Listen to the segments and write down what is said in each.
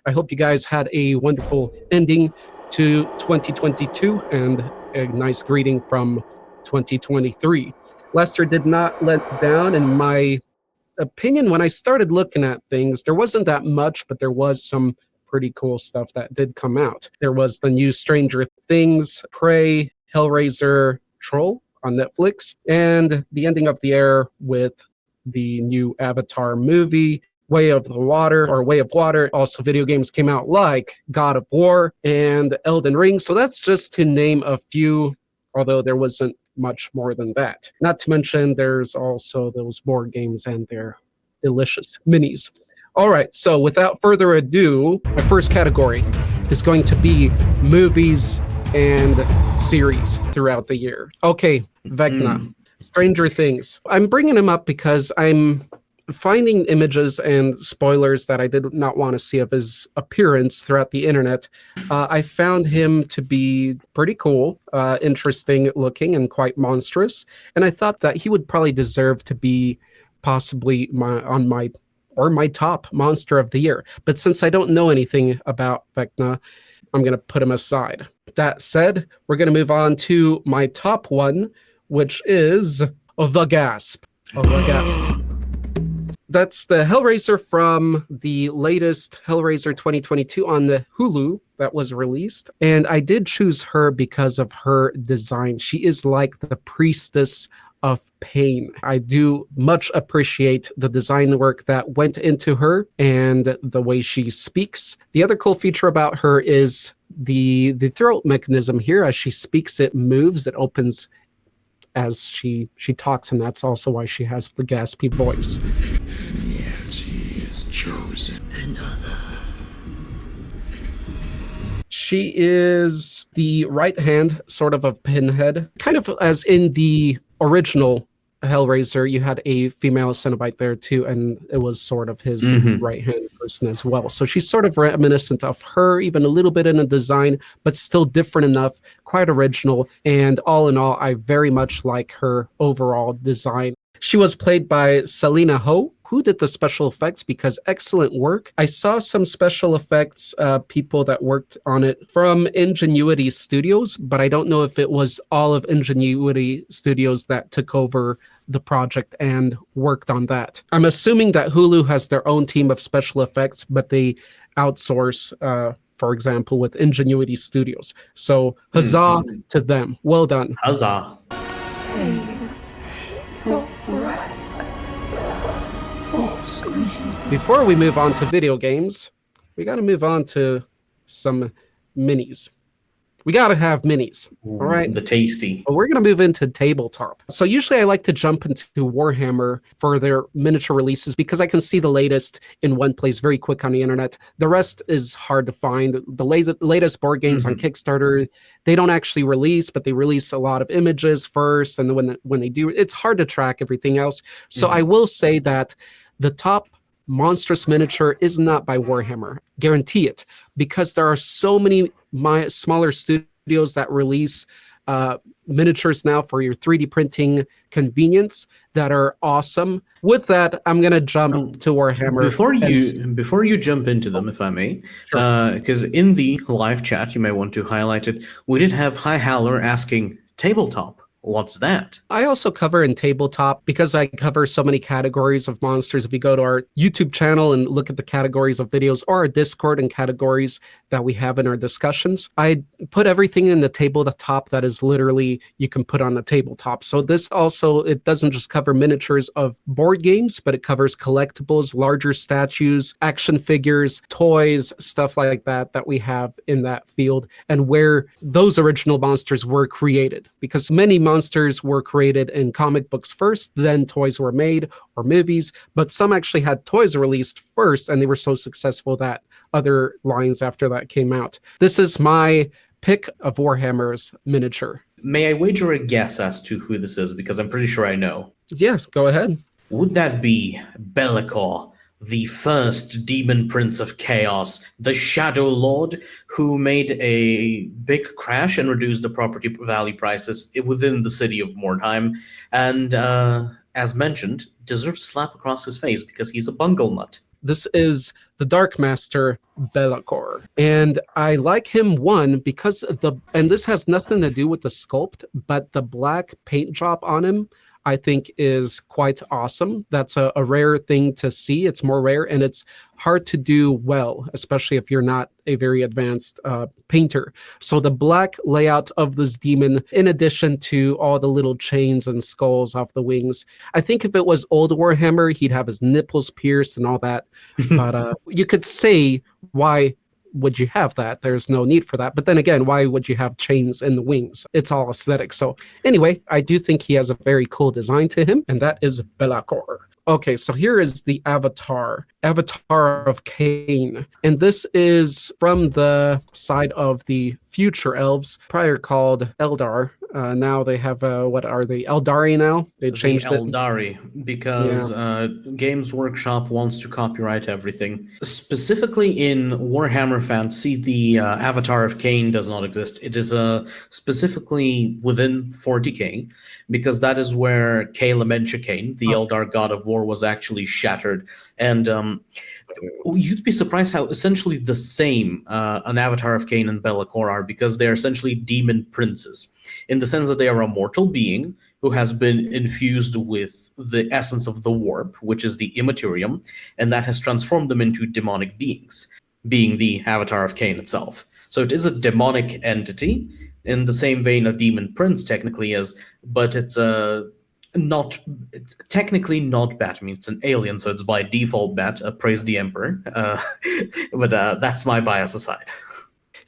I hope you guys had a wonderful ending to 2022 and a nice greeting from 2023. Lester did not let down, in my opinion. When I started looking at things, there wasn't that much, but there was some pretty cool stuff that did come out. There was the new Stranger Things, Prey, Hellraiser, Troll on Netflix, and the ending of the air with the new Avatar movie, Way of Water. Also, video games came out like God of War and Elden Ring. So that's just to name a few, although there wasn't much more than that. Not to mention, there's also those board games and their delicious minis. All right, so without further ado, my first category is going to be movies and series throughout the year. Okay, Vecna, Stranger Things. I'm bringing him up because I'm finding images and spoilers that I did not want to see of his appearance throughout the internet. I found him to be pretty cool, interesting looking, and quite monstrous. And I thought that he would probably deserve to be possibly my top monster of the year. But since I don't know anything about Vecna, I'm going to put him aside. That said, we're going to move on to my top one, which is The Gasp. The Gasp. That's the Hellraiser from the latest Hellraiser 2022 on the Hulu that was released. And I did choose her because of her design. She is like the priestess of pain. I do much appreciate the design work that went into her and the way she speaks. The other cool feature about her is the throat mechanism here. As she speaks, it moves, it opens as she talks, and that's also why she has the gaspy voice. Yes, she is chosen another. She is the right hand sort of Pinhead, kind of as in the original Hellraiser. You had a female Cenobite there too, and it was sort of his right hand person as well. So she's sort of reminiscent of her, even a little bit in the design, but still different enough, quite original. And all in all, I very much like her overall design. She was played by Selena Ho, who did the special effects, because excellent work. I saw some special effects people that worked on it from Ingenuity Studios, but I don't know if it was all of Ingenuity Studios that took over the project and worked on that. I'm assuming that Hulu has their own team of special effects, but they outsource, for example, with Ingenuity Studios. So huzzah to them. Well done. Huzzah. Before we move on to video games, we got to move on to some minis. We got to have minis, all right? The tasty. But we're going to move into tabletop. So usually I like to jump into Warhammer for their miniature releases because I can see the latest in one place very quick on the internet. The rest is hard to find. The latest board games on Kickstarter, they don't actually release, but they release a lot of images first. And then when they do, it's hard to track everything else. So I will say that the top monstrous miniature is not by Warhammer. Guarantee it. Because there are so many smaller studios that release miniatures now for your 3D printing convenience that are awesome. With that, I'm going to jump to Warhammer. Before you jump into them, if I may, because in the live chat, you may want to highlight it, we did have High Howler asking, tabletop, what's that? I also cover in tabletop because I cover so many categories of monsters. If you go to our YouTube channel and look at the categories of videos, or our Discord and categories that we have in our discussions, I put everything in the tabletop that is literally you can put on the tabletop. So this also, it doesn't just cover miniatures of board games, but it covers collectibles, larger statues, action figures, toys, stuff like that we have in that field, and where those original monsters were created. Because many monsters were created in comic books first, then toys were made, or movies, but some actually had toys released first, and they were so successful that other lines after that came out. This is my pick of Warhammer's miniature. May I wager a guess as to who this is, because I'm pretty sure I know. Yeah, go ahead. Would that be Be'lakor, the first demon prince of chaos, the Shadow Lord, who made a big crash and reduced the property value prices within the city of Mordheim, and as mentioned, deserves a slap across his face because he's a bungle nut. This is the Dark Master Be'lakor. And I like him, one, because and this has nothing to do with the sculpt, but the black paint job on him, I think, is quite awesome. That's a rare thing to see. It's more rare, and it's hard to do well, especially if you're not a very advanced painter. So the black layout of this demon, in addition to all the little chains and skulls off the wings, I think if it was old Warhammer, he'd have his nipples pierced and all that. But you could say, why would you have that? There's no need for that. But then again, why would you have chains in the wings? It's all aesthetic. So anyway, I do think he has a very cool design to him, and that is Be'lakor. Okay, so here is the Avatar of Cain. And this is from the side of the future elves, prior called Eldar. Now they have, what are they, Eldari now? They changed it. Eldari, because Games Workshop wants to copyright everything. Specifically in Warhammer Fantasy, the Avatar of Cain does not exist. It is specifically within 40k, because that is where Kalementia Cain, the Eldar god of war, was actually shattered. And you'd be surprised how essentially the same an Avatar of Cain and Be'lakor are, because they're essentially demon princes, in the sense that they are a mortal being who has been infused with the essence of the warp, which is the immaterium, and that has transformed them into demonic beings, being the Avatar of Cain itself. So it is a demonic entity, in the same vein a demon prince technically is, but it's technically not bad. I mean, it's an alien, so it's by default bad. Praise the Emperor. But that's my bias aside.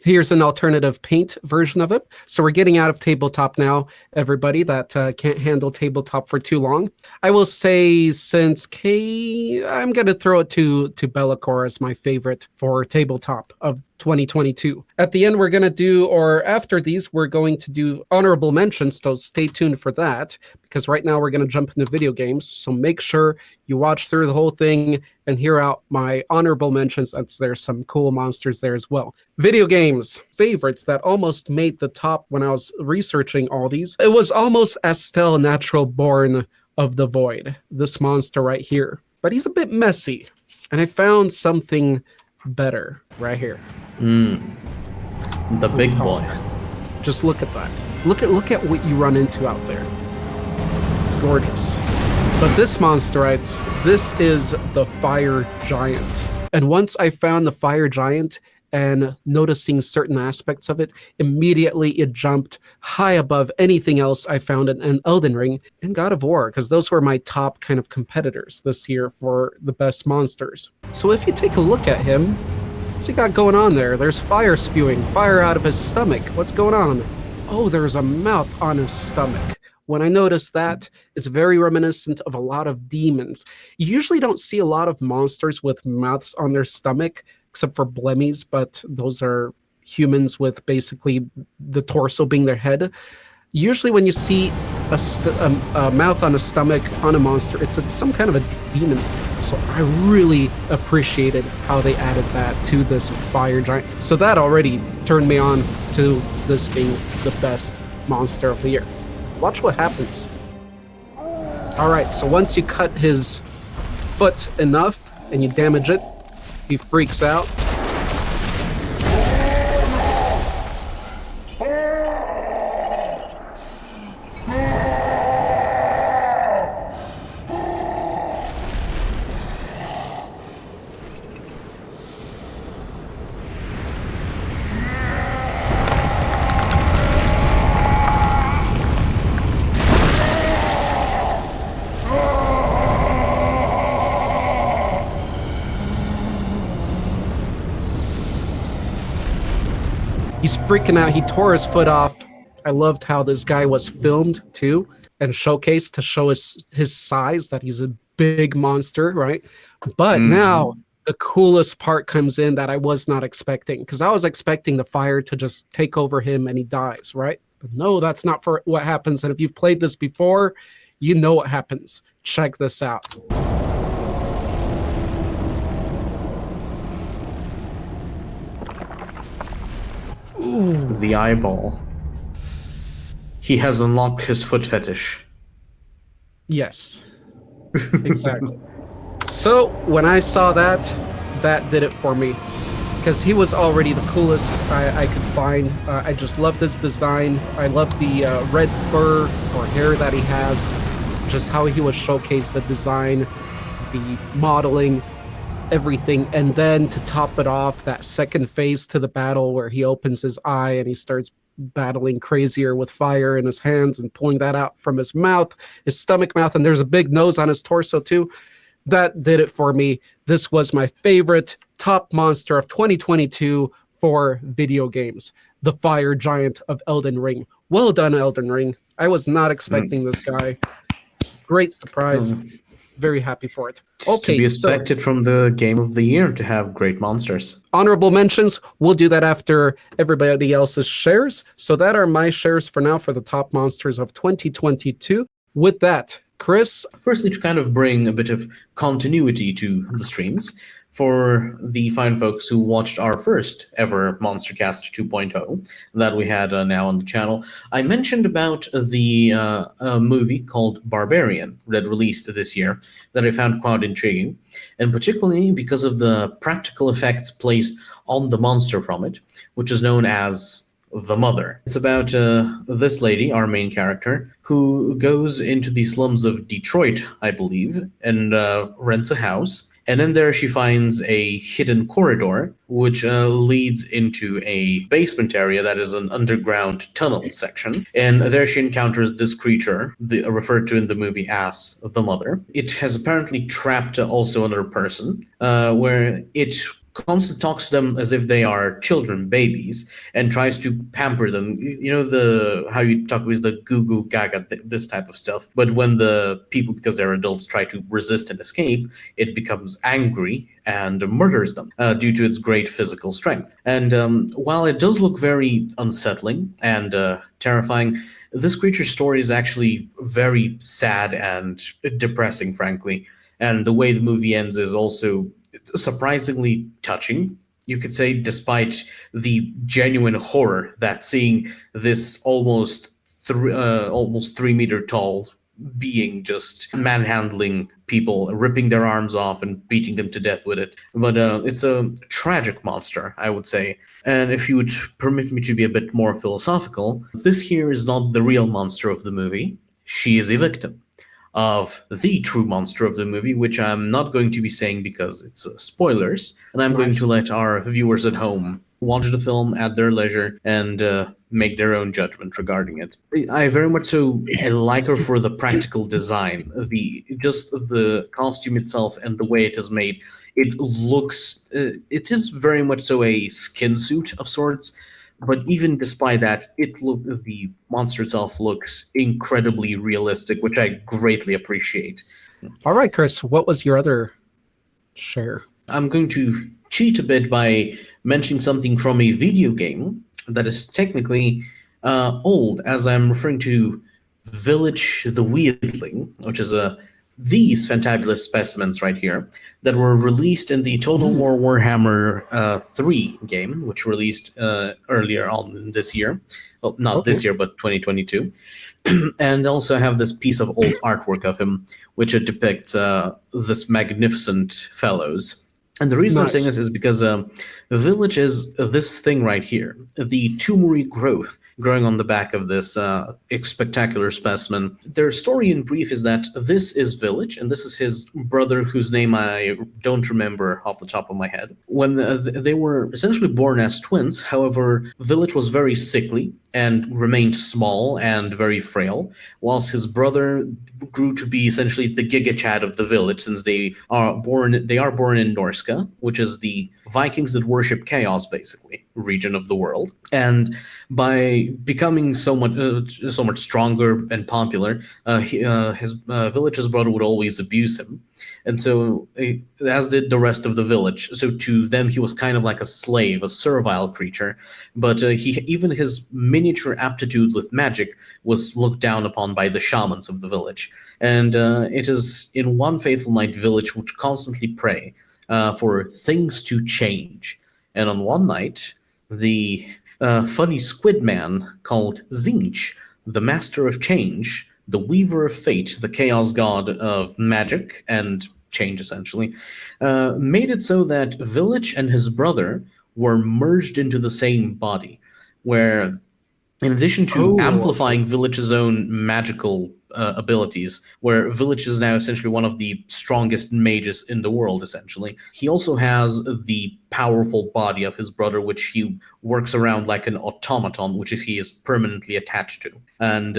Here's an alternative paint version of it. So we're getting out of tabletop now, everybody that can't handle tabletop for too long. I will say, since I'm going to throw it to Be'lakor as my favorite for tabletop of 2022. At the end, we're going to do, or after these, we're going to do honorable mentions, so stay tuned for that, because right now we're going to jump into video games. So make sure you watch through the whole thing and hear out my honorable mentions, as there's some cool monsters there as well. Video games, favorites that almost made the top when I was researching all these. It was almost Astel, Natural Born of the Void, this monster right here. But he's a bit messy, and I found something better right here. The big boy. Just look at that. Look at what you run into out there. It's gorgeous. But this monster, this is the Fire Giant. And once I found the Fire Giant and noticing certain aspects of it, immediately it jumped high above anything else I found in Elden Ring and God of War, because those were my top kind of competitors this year for the best monsters. So if you take a look at him, what's he got going on there? There's fire spewing, fire out of his stomach. What's going on? Oh, there's a mouth on his stomach. When I noticed that, it's very reminiscent of a lot of demons. You usually don't see a lot of monsters with mouths on their stomach, except for blemmies, but those are humans with basically the torso being their head. Usually when you see a mouth on a stomach on a monster, it's some kind of a demon. So I really appreciated how they added that to this Fire Giant. So that already turned me on to this being the best monster of the year. Watch what happens. All right, so once you cut his foot enough and you damage it, he freaks out. He's freaking out. He tore his foot off. I loved how this guy was filmed too and showcased to show his size, that he's a big monster, right? But now the coolest part comes in that I was not expecting, because I was expecting the fire to just take over him and he dies, right? But no, that's not for what happens. And if you've played this before, you know what happens. Check this out. Ooh. The eyeball. He has unlocked his foot fetish. Yes, exactly. So when I saw that, that did it for me. Because he was already the coolest I could find. I just loved his design. I loved the red fur or hair that he has. Just how he was showcased, the design, the modeling, everything. And then to top it off, that second phase to the battle where he opens his eye and he starts battling crazier with fire in his hands and pulling that out from his mouth, his stomach mouth, and there's a big nose on his torso too. That did it for me. This was my favorite top monster of 2022 for video games. The fire giant of Elden Ring. Well done, Elden Ring. I was not expecting this guy. Great surprise. Very happy for it. Okay, to be expected from the game of the year to have great monsters. Honorable mentions, we'll do that after everybody else's shares. So that are my shares for now for the top monsters of 2022. With that, Chris? Firstly, to kind of bring a bit of continuity to the streams, for the fine folks who watched our first ever MonsterCast 2.0 that we had now on the channel, I mentioned about the movie called Barbarian that released this year that I found quite intriguing, and particularly because of the practical effects placed on the monster from it, which is known as the Mother. It's about this lady, our main character, who goes into the slums of Detroit, I believe, and rents a house. And in there she finds a hidden corridor, which leads into a basement area that is an underground tunnel section. And there she encounters this creature, referred to in the movie as the Mother. It has apparently trapped also another person, where it constantly talks to them as if they are children, babies, and tries to pamper them. You know, how you talk with the goo goo gaga, this type of stuff. But when the people, because they're adults, try to resist and escape, it becomes angry and murders them due to its great physical strength. And while it does look very unsettling and terrifying, this creature's story is actually very sad and depressing, frankly. And the way the movie ends is also surprisingly touching, you could say, despite the genuine horror that seeing this almost 3 meter tall being just manhandling people, ripping their arms off and beating them to death with it. But it's a tragic monster, I would say. And if you would permit me to be a bit more philosophical, this here is not the real monster of the movie. She is a victim of the true monster of the movie, which I'm not going to be saying because it's spoilers, and I'm going to let our viewers at home watch the film at their leisure and make their own judgment regarding it. I very much so like her for the practical design, the costume itself and the way it is made. It looks, it is very much so a skin suit of sorts. But even despite that, the monster itself looks incredibly realistic, which I greatly appreciate. All right, Chris, what was your other share? I'm going to cheat a bit by mentioning something from a video game that is technically old, as I'm referring to Village the Wheeling, which is these fantabulous specimens right here that were released in the Total War Warhammer 3 game, which released earlier on this year. Well, not this year, but 2022. And also have this piece of old artwork of him, which depicts this magnificent fellows. And the reason I'm saying this is because the village is this thing right here, the tumory growth growing on the back of this spectacular specimen. Their story in brief is that this is Village, and this is his brother, whose name I don't remember off the top of my head. When they were essentially born as twins, however, Village was very sickly and remained small and very frail, whilst his brother grew to be essentially the Giga Chad of the village, since they are born in Norska, which is the Vikings that worship chaos, basically, region of the world. And by becoming so much stronger and popular, his village's brother would always abuse him. And so, as did the rest of the village. So to them, he was kind of like a slave, a servile creature. But even his miniature aptitude with magic was looked down upon by the shamans of the village. And it is in one fateful night, Village would constantly pray for things to change. And on one night, the funny squid man called Zinch, the master of change, the weaver of fate, the chaos god of magic and change essentially, made it so that Village and his brother were merged into the same body, where in addition to amplifying Village's own magical abilities, where Village is now essentially one of the strongest mages in the world, essentially, he also has the powerful body of his brother, which he works around like an automaton, which he is permanently attached to. And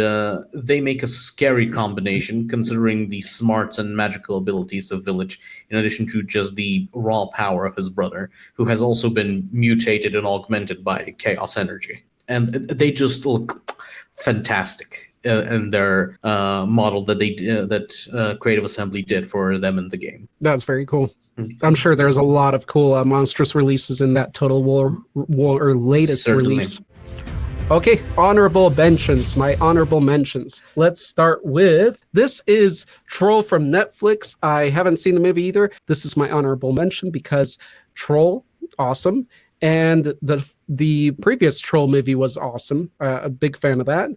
they make a scary combination, considering the smarts and magical abilities of Village, in addition to just the raw power of his brother, who has also been mutated and augmented by chaos energy. And they just look fantastic in their model that Creative Assembly did for them in the game. That's very cool. I'm sure there's a lot of cool Monstrous releases in that Total War or latest release. Okay, honorable mentions. My honorable mentions. Let's start with, this is Troll from Netflix. I haven't seen the movie either. This is my honorable mention because Troll, awesome. And the previous Troll movie was awesome. A big fan of that.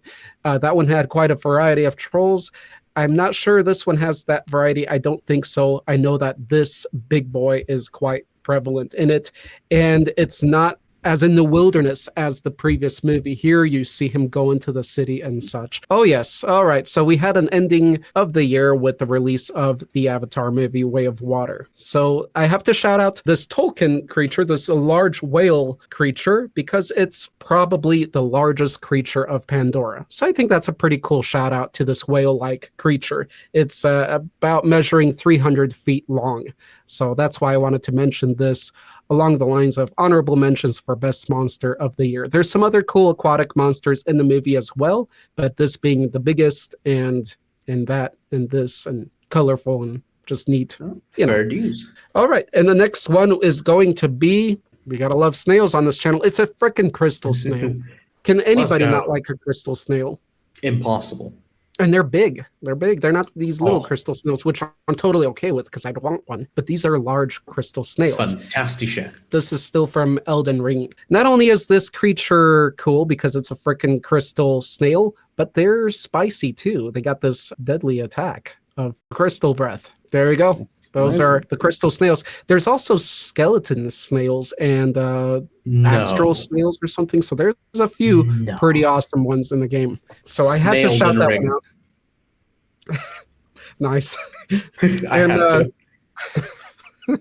That one had quite a variety of trolls. I'm not sure this one has that variety. I don't think so. I know that this big boy is quite prevalent in it. And it's not as in the wilderness as the previous movie. Here you see him go into the city and such. Oh yes, all right. So we had an ending of the year with the release of the Avatar movie, Way of Water. So I have to shout out this Tolkien creature, this large whale creature, because it's probably the largest creature of Pandora. So I think that's a pretty cool shout out to this whale-like creature. It's about measuring 300 feet long. So that's why I wanted to mention this along the lines of honorable mentions for best monster of the year. There's some other cool aquatic monsters in the movie as well, but this being the biggest and this and colorful and just neat. Fair dues. All right, and the next one is going to be, we gotta love snails on this channel. It's a freaking crystal snail. Can anybody not like a crystal snail? Impossible. And they're big. They're big. They're not these little crystal snails, which I'm totally okay with because I'd want one. But these are large crystal snails. Fantastic. This is still from Elden Ring. Not only is this creature cool because it's a freaking crystal snail, but they're spicy too. They got this deadly attack of crystal breath. There you go. Those are the crystal snails. There's also skeleton snails and astral snails or something. So there's a few pretty awesome ones in the game. So I had to shout that one out. Nice. I had to. I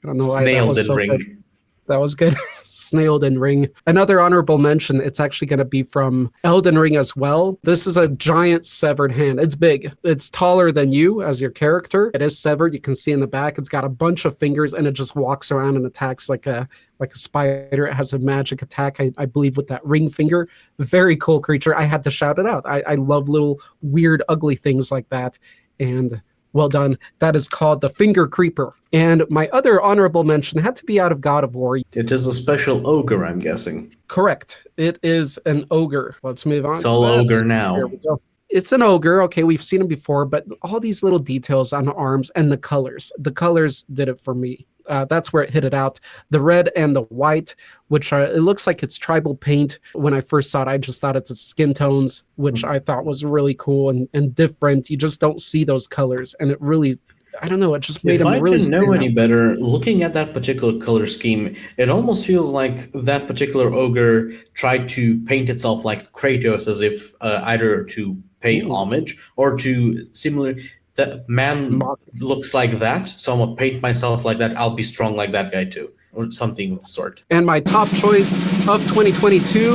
don't know why Snailed that was and so ring. good. That was good. Snailed and Ring. Another honorable mention, it's actually going to be from Elden Ring as well. This is a giant severed hand. It's big. It's taller than you as your character. It is severed. You can see in the back. It's got a bunch of fingers and it just walks around and attacks like a spider. It has a magic attack, I believe, with that ring finger. Very cool creature. I had to shout it out. I love little weird, ugly things like that. And well done. That is called the Finger Creeper. And my other honorable mention had to be out of God of War. It is a special ogre, I'm guessing. Correct. It is an ogre. Let's move on. It's all ogre now. Here we go. It's an ogre. Okay, we've seen him before, but all these little details on the arms and the colors. The colors did it for me. That's where it hit it out. The red and the white, which are, it looks like it's tribal paint. When I first saw it, I just thought it's skin tones, which I thought was really cool and different. You just don't see those colors. And it really, I don't know, it just made them really stand out. If I didn't know any better, looking at that particular color scheme, it almost feels like that particular ogre tried to paint itself like Kratos, as if either to pay homage or to similar... That man looks like that, so I'm gonna paint myself like that. I'll be strong like that guy too, or something of the sort. And my top choice of 2022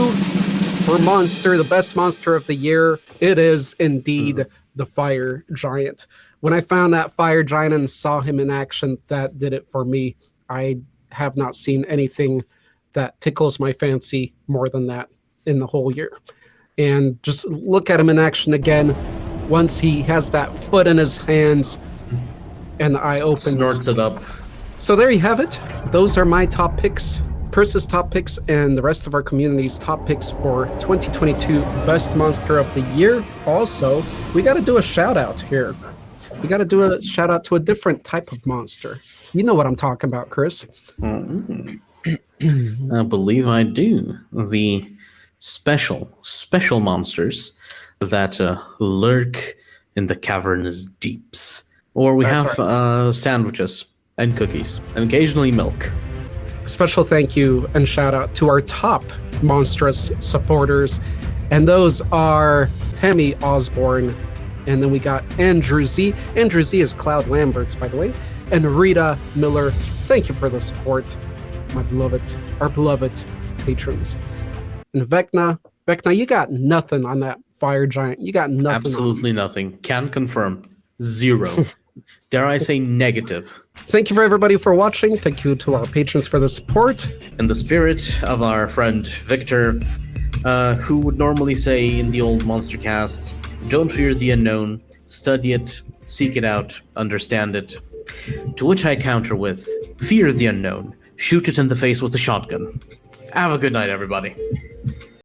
for monster, the best monster of the year, it is indeed the Fire Giant. When I found that Fire Giant and saw him in action, that did it for me. I have not seen anything that tickles my fancy more than that in the whole year. And just look at him in action again. Once he has that foot in his hands and the eye opens. Snorts it up. So there you have it. Those are my top picks, Chris's top picks, and the rest of our community's top picks for 2022 Best Monster of the Year. Also, we got to do a shout out here. We got to do a shout out to a different type of monster. You know what I'm talking about, Chris. I believe I do. The special monsters that lurk in the cavernous deeps Or we That's have sandwiches and cookies, and occasionally milk. Special thank you and shout out to our top Monstrous supporters, and those are Tammy Osborne, and then we got Andrew Z. Andrew Z is Cloud Lamberts, by the way, and Rita Miller. Thank you for the support, our beloved patrons. And Vecna, you got nothing on that fire giant. You got nothing. Absolutely nothing. Can confirm. 0. Dare I say negative. Thank you for everybody for watching. Thank you to our patrons for the support. In the spirit of our friend Victor, who would normally say in the old monster casts, don't fear the unknown, study it, seek it out, understand it. To which I counter with, fear the unknown, shoot it in the face with a shotgun. Have a good night, everybody.